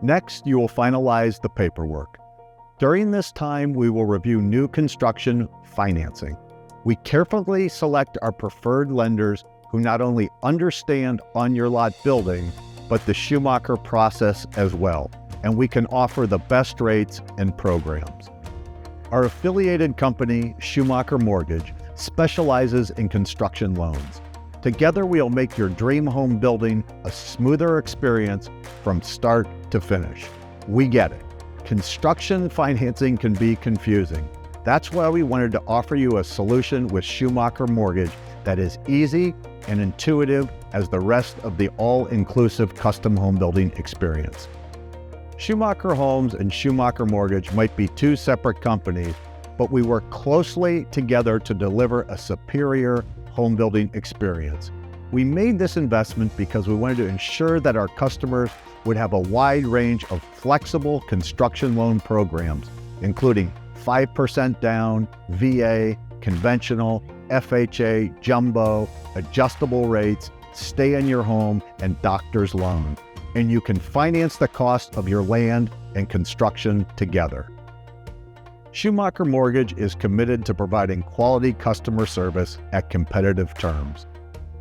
Next, you will finalize the paperwork. During this time, we will review new construction financing. We carefully select our preferred lenders who not only understand on-your-lot building, but the Schumacher process as well, and we can offer the best rates and programs. Our affiliated company, Schumacher Mortgage, specializes in construction loans. Together, we'll make your dream home building a smoother experience from start to finish. We get it. Construction financing can be confusing. That's why we wanted to offer you a solution with Schumacher Mortgage that is easy and intuitive as the rest of the all-inclusive custom home building experience. Schumacher Homes and Schumacher Mortgage might be two separate companies, but we work closely together to deliver a superior home building experience. We made this investment because we wanted to ensure that our customers would have a wide range of flexible construction loan programs, including 5% down, VA, conventional, FHA, jumbo, adjustable rates, stay in your home, and doctor's loan. And you can finance the cost of your land and construction together. Schumacher Mortgage is committed to providing quality customer service at competitive terms.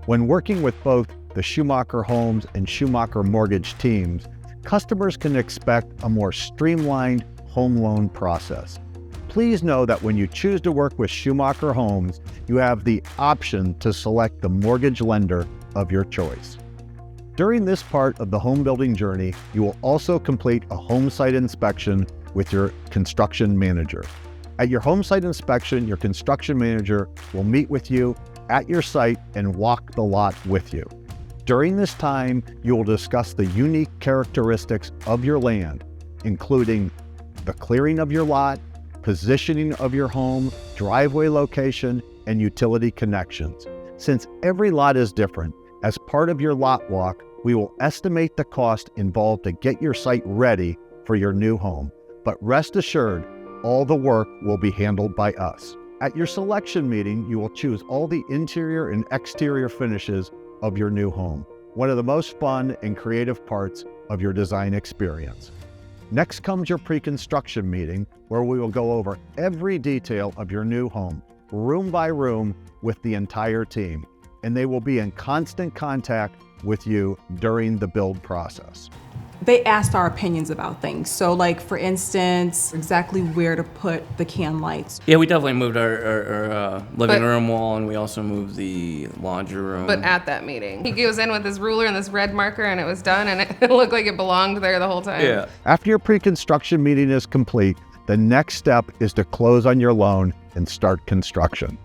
When working with both the Schumacher Homes and Schumacher Mortgage teams, customers can expect a more streamlined home loan process. Please know that when you choose to work with Schumacher Homes, you have the option to select the mortgage lender of your choice. During this part of the home building journey, you will also complete a home site inspection with your construction manager. At your home site inspection, your construction manager will meet with you at your site and walk the lot with you. During this time, you will discuss the unique characteristics of your land, including the clearing of your lot, positioning of your home, driveway location, and utility connections. Since every lot is different, as part of your lot walk, we will estimate the cost involved to get your site ready for your new home. But rest assured, all the work will be handled by us. At your selection meeting, you will choose all the interior and exterior finishes of your new home, one of the most fun and creative parts of your design experience. Next comes your pre-construction meeting, where we will go over every detail of your new home, room by room, with the entire team, and they will be in constant contact with you during the build process. They asked our opinions about things. So like, for instance, exactly where to put the can lights. Yeah, we definitely moved our living room wall, and we also moved the laundry room. But at that meeting, he goes in with his ruler and this red marker, and it was done, and it looked like it belonged there the whole time. Yeah. After your pre-construction meeting is complete, the next step is to close on your loan and start construction.